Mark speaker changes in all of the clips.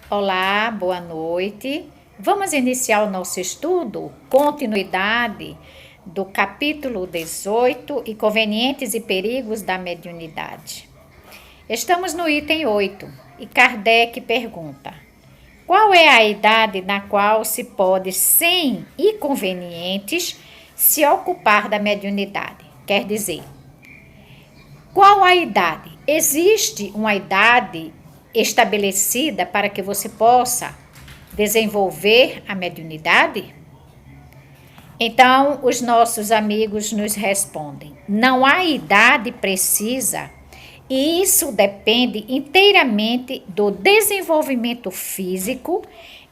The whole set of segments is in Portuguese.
Speaker 1: Olá, boa noite. Vamos iniciar o nosso estudo, continuidade do capítulo 18, Inconvenientes e Perigos da Mediunidade. Estamos no item 8 e Kardec pergunta: qual é a idade na qual se pode, sem inconvenientes, se ocupar da mediunidade? Quer dizer, qual a idade? Existe uma idade estabelecida para que você possa desenvolver a mediunidade? Então, os nossos amigos nos respondem: não há idade precisa, e isso depende inteiramente do desenvolvimento físico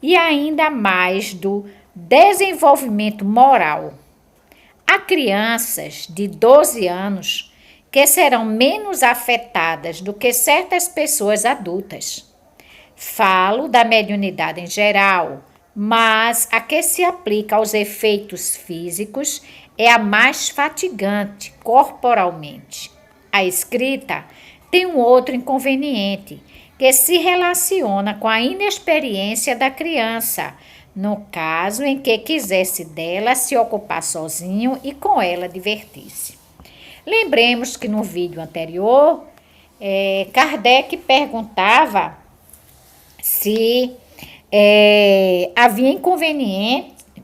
Speaker 1: e ainda mais do desenvolvimento moral. Há crianças de 12 anos que serão menos afetadas do que certas pessoas adultas. Falo da mediunidade em geral, mas a que se aplica aos efeitos físicos é a mais fatigante corporalmente. A escrita tem um outro inconveniente, que se relaciona com a inexperiência da criança, no caso em que quisesse dela se ocupar sozinho e com ela divertir-se. Lembremos que no vídeo anterior, Kardec perguntava se havia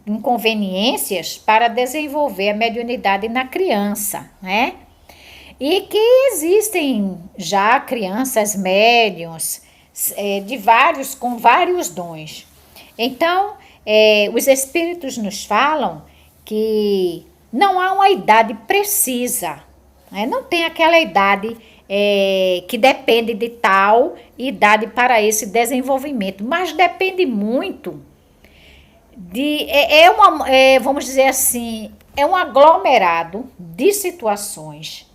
Speaker 1: inconveniências para desenvolver a mediunidade na criança, né? E que existem já crianças médiuns com vários dons. Então, os espíritos nos falam que não há uma idade precisa, né? Não tem aquela idade que depende de tal idade para esse desenvolvimento, mas depende muito vamos dizer assim, é um aglomerado de situações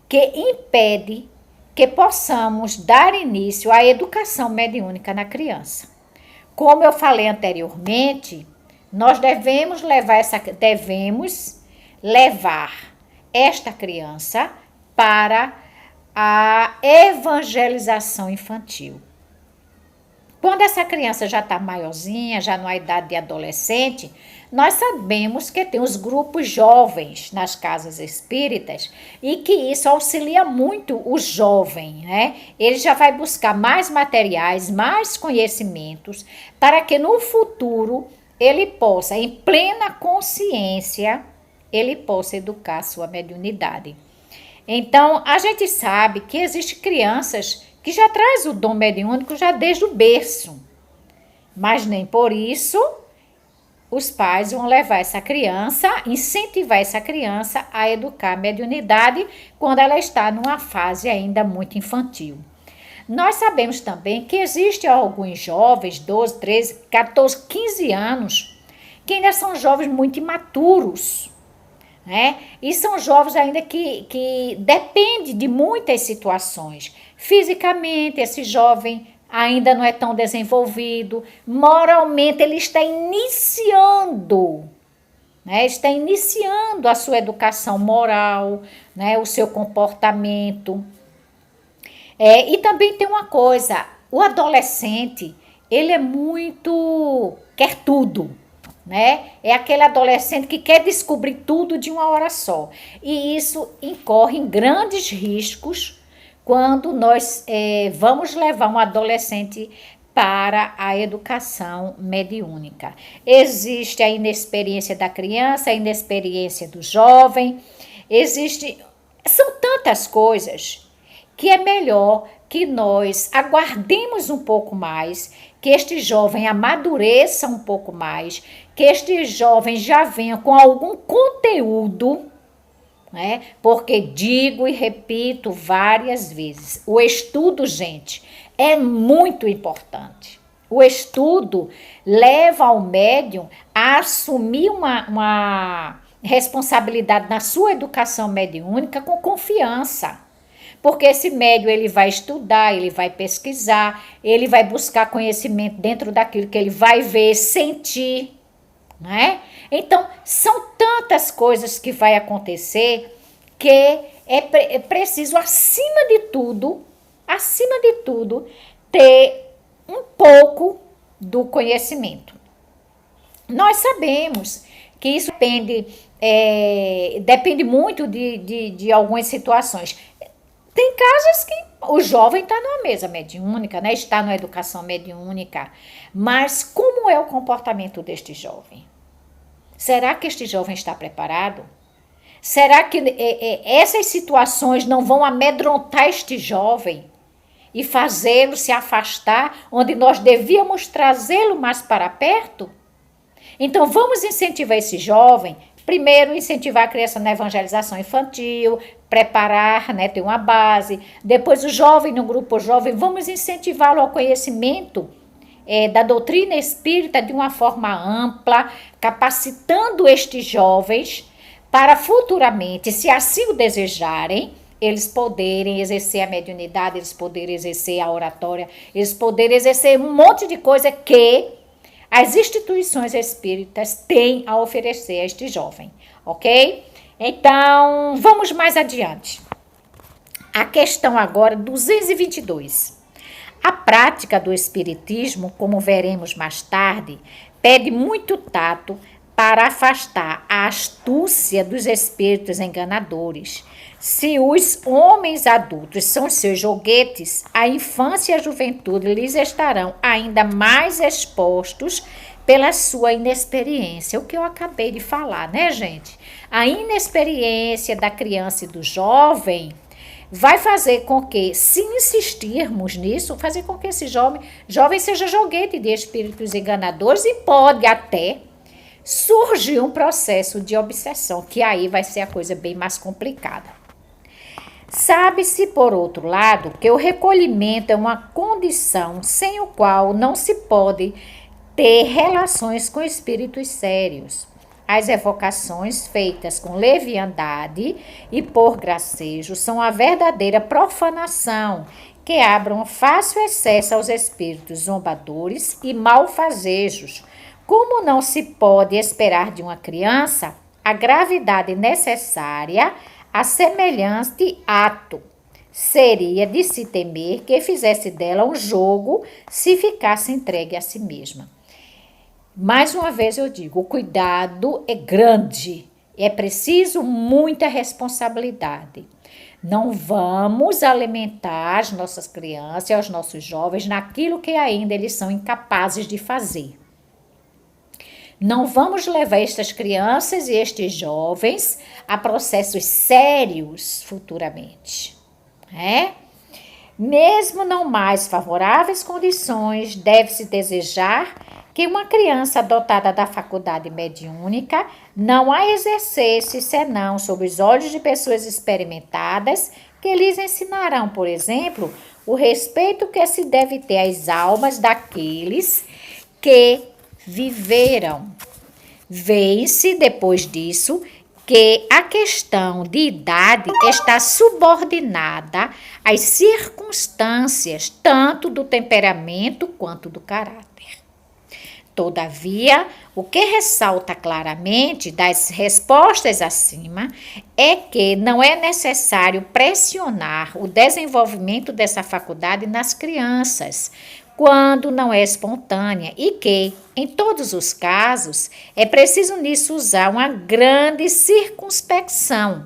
Speaker 1: que impede que possamos dar início à educação mediúnica na criança. Como eu falei anteriormente, nós devemos levar esta criança para a evangelização infantil. Quando essa criança já está maiorzinha, já na idade de adolescente, nós sabemos que tem os grupos jovens nas casas espíritas e que isso auxilia muito o jovem, né? Ele já vai buscar mais materiais, mais conhecimentos, para que no futuro ele possa, em plena consciência, ele possa educar a sua mediunidade. Então, a gente sabe que existem crianças que já traz o dom mediúnico já desde o berço. Mas nem por isso os pais vão levar essa criança, incentivar essa criança a educar a mediunidade quando ela está numa fase ainda muito infantil. Nós sabemos também que existem alguns jovens, 12, 13, 14, 15 anos, que ainda são jovens muito imaturos, né? E são jovens ainda que dependem de muitas situações. Fisicamente, esse jovem ainda não é tão desenvolvido. Moralmente, ele está iniciando, né? Está iniciando a sua educação moral, né? O seu comportamento. E também tem uma coisa, o adolescente, ele é muito, quer tudo, né? É aquele adolescente que quer descobrir tudo de uma hora só. E isso incorre em grandes riscos quando nós vamos levar um adolescente para a educação mediúnica. Existe a inexperiência da criança, a inexperiência do jovem, são tantas coisas que é melhor que nós aguardemos um pouco mais, que este jovem amadureça um pouco mais, que este jovem já venha com algum conteúdo, né? Porque digo e repito várias vezes, o estudo, gente, é muito importante. O estudo leva ao médium a assumir uma responsabilidade na sua educação mediúnica com confiança. Porque esse médium ele vai estudar, ele vai pesquisar, ele vai buscar conhecimento dentro daquilo que ele vai ver, sentir, né? Então, são tantas coisas que vai acontecer que é preciso, acima de tudo, ter um pouco do conhecimento. Nós sabemos que isso depende muito de algumas situações. Tem casos que o jovem está numa mesa mediúnica, né? Está numa educação mediúnica. Mas como é o comportamento deste jovem? Será que este jovem está preparado? Será que essas situações não vão amedrontar este jovem e fazê-lo se afastar, onde nós devíamos trazê-lo mais para perto? Então, vamos incentivar esse jovem. Primeiro, incentivar a criança na evangelização infantil, preparar, né, ter uma base. Depois, o jovem, no grupo jovem, vamos incentivá-lo ao conhecimento da doutrina espírita de uma forma ampla, capacitando estes jovens para futuramente, se assim o desejarem, eles poderem exercer a mediunidade, eles poderem exercer a oratória, eles poderem exercer um monte de coisa que as instituições espíritas têm a oferecer a este jovem, ok? Então, vamos mais adiante. A questão agora 222. A prática do espiritismo, como veremos mais tarde, pede muito tato para afastar a astúcia dos espíritos enganadores. Se os homens adultos são seus joguetes, a infância e a juventude lhes estarão ainda mais expostos pela sua inexperiência. O que eu acabei de falar, né, gente? A inexperiência da criança e do jovem vai fazer com que, se insistirmos nisso, fazer com que esse jovem seja joguete de espíritos enganadores e pode até surgir um processo de obsessão, que aí vai ser a coisa bem mais complicada. Sabe-se, por outro lado, que o recolhimento é uma condição sem o qual não se pode ter relações com espíritos sérios. As evocações feitas com leviandade e por gracejo são a verdadeira profanação, que abram fácil acesso aos espíritos zombadores e malfazejos. Como não se pode esperar de uma criança a gravidade necessária a semelhante ato, seria de se temer que fizesse dela um jogo se ficasse entregue a si mesma. Mais uma vez eu digo, o cuidado é grande, é preciso muita responsabilidade. Não vamos alimentar as nossas crianças e os nossos jovens naquilo que ainda eles são incapazes de fazer. Não vamos levar estas crianças e estes jovens a processos sérios futuramente, né? Mesmo não mais favoráveis condições, deve-se desejar que uma criança dotada da faculdade mediúnica não a exercesse senão sob os olhos de pessoas experimentadas que lhes ensinarão, por exemplo, o respeito que se deve ter às almas daqueles que viveram. Vê-se, depois disso, que a questão de idade está subordinada às circunstâncias, tanto do temperamento quanto do caráter. Todavia, o que ressalta claramente das respostas acima é que não é necessário pressionar o desenvolvimento dessa faculdade nas crianças, quando não é espontânea, e que, em todos os casos, é preciso nisso usar uma grande circunspecção,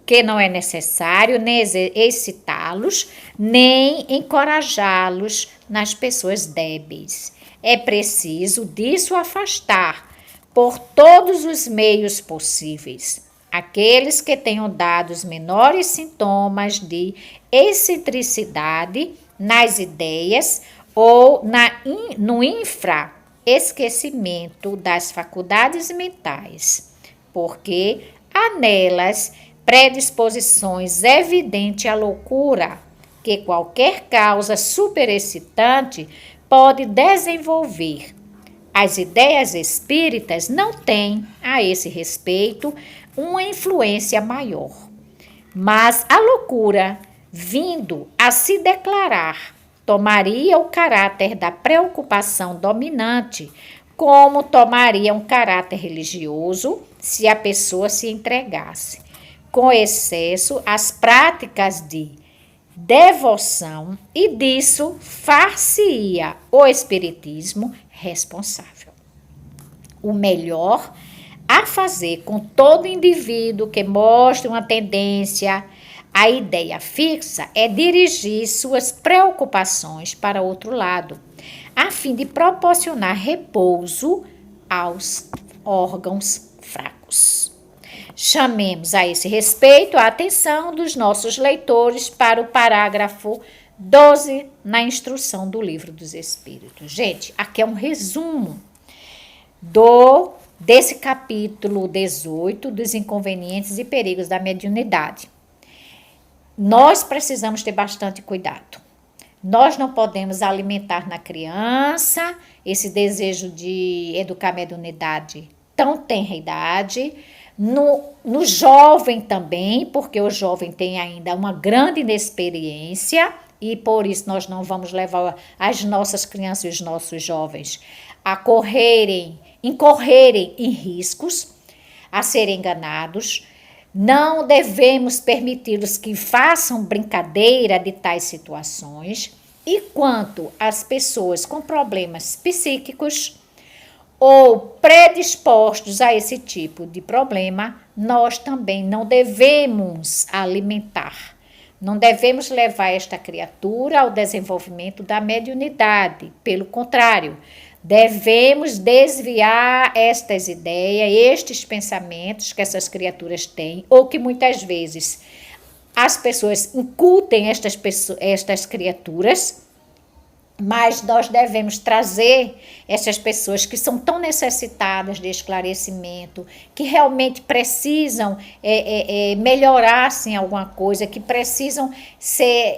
Speaker 1: que não é necessário nem excitá-los, nem encorajá-los nas pessoas débeis. É preciso disso afastar, por todos os meios possíveis, aqueles que tenham dado os menores sintomas de excentricidade nas ideias ou no infraesquecimento das faculdades mentais, porque há nelas predisposições evidentes à loucura, que qualquer causa superexcitante pode desenvolver. As ideias espíritas não têm, a esse respeito, uma influência maior. Mas a loucura, vindo a se declarar, tomaria o caráter da preocupação dominante, como tomaria um caráter religioso se a pessoa se entregasse, com excesso, às práticas de devoção e disso far-se-ia o espiritismo responsável. O melhor a fazer com todo indivíduo que mostre uma tendência à ideia fixa é dirigir suas preocupações para outro lado, a fim de proporcionar repouso aos órgãos fracos. Chamemos a esse respeito a atenção dos nossos leitores para o parágrafo 12 na instrução do Livro dos Espíritos. Gente, aqui é um resumo desse capítulo 18 dos inconvenientes e perigos da mediunidade. Nós precisamos ter bastante cuidado. Nós não podemos alimentar na criança esse desejo de educar a mediunidade tão tenra idade, no jovem também, porque o jovem tem ainda uma grande inexperiência e por isso nós não vamos levar as nossas crianças e os nossos jovens a incorrerem em riscos, a serem enganados. Não devemos permiti-los que façam brincadeira de tais situações. E quanto às pessoas com problemas psíquicos ou predispostos a esse tipo de problema, nós também não devemos alimentar. Não devemos levar esta criatura ao desenvolvimento da mediunidade. Pelo contrário, devemos desviar estas ideias, estes pensamentos que essas criaturas têm, ou que muitas vezes as pessoas incutem estas criaturas, mas nós devemos trazer essas pessoas que são tão necessitadas de esclarecimento, que realmente precisam melhorar assim, alguma coisa, que precisam ser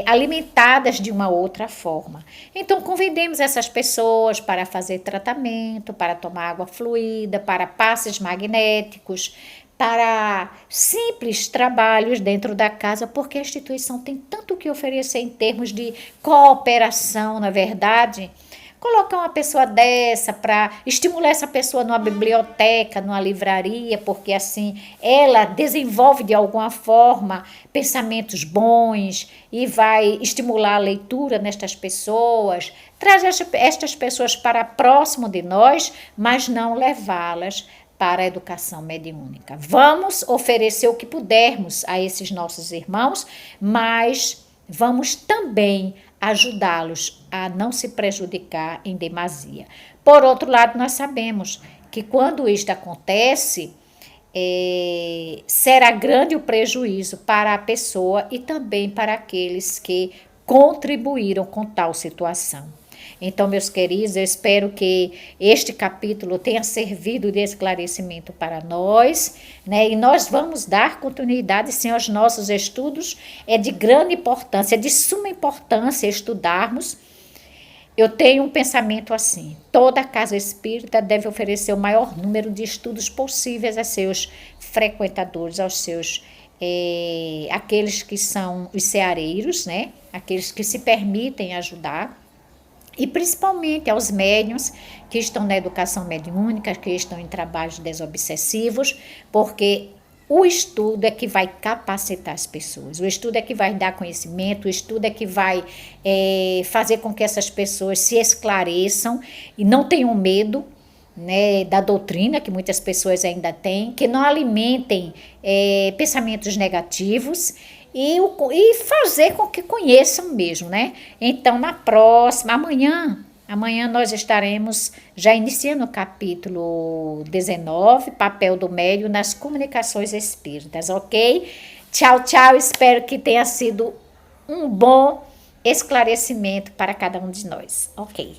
Speaker 1: alimentadas de uma outra forma. Então, convidemos essas pessoas para fazer tratamento, para tomar água fluida, para passes magnéticos, para simples trabalhos dentro da casa, porque a instituição tem tanto que oferecer em termos de cooperação, na verdade. Colocar uma pessoa dessa para estimular essa pessoa numa biblioteca, numa livraria, porque assim ela desenvolve de alguma forma pensamentos bons e vai estimular a leitura nestas pessoas. Traz estas pessoas para próximo de nós, mas não levá-las para a educação mediúnica. Vamos oferecer o que pudermos a esses nossos irmãos, mas vamos também ajudá-los a não se prejudicar em demasia. Por outro lado, nós sabemos que quando isto acontece, será grande o prejuízo para a pessoa e também para aqueles que contribuíram com tal situação. Então, meus queridos, eu espero que este capítulo tenha servido de esclarecimento para nós, né? E nós vamos dar continuidade, sim, aos nossos estudos. É de grande importância, é de suma importância estudarmos. Eu tenho um pensamento assim: toda casa espírita deve oferecer o maior número de estudos possíveis a seus frequentadores, aos seus aqueles que são os ceareiros, né? Aqueles que se permitem ajudar. E principalmente aos médiuns que estão na educação mediúnica, que estão em trabalhos desobsessivos, porque o estudo é que vai capacitar as pessoas, o estudo é que vai dar conhecimento, o estudo é que vai fazer com que essas pessoas se esclareçam e não tenham medo, né, da doutrina que muitas pessoas ainda têm, que não alimentem pensamentos negativos, e fazer com que conheçam mesmo, né? Então, na próxima, amanhã nós estaremos já iniciando o capítulo 19, papel do médium nas comunicações espíritas, ok? Tchau, tchau, espero que tenha sido um bom esclarecimento para cada um de nós, ok?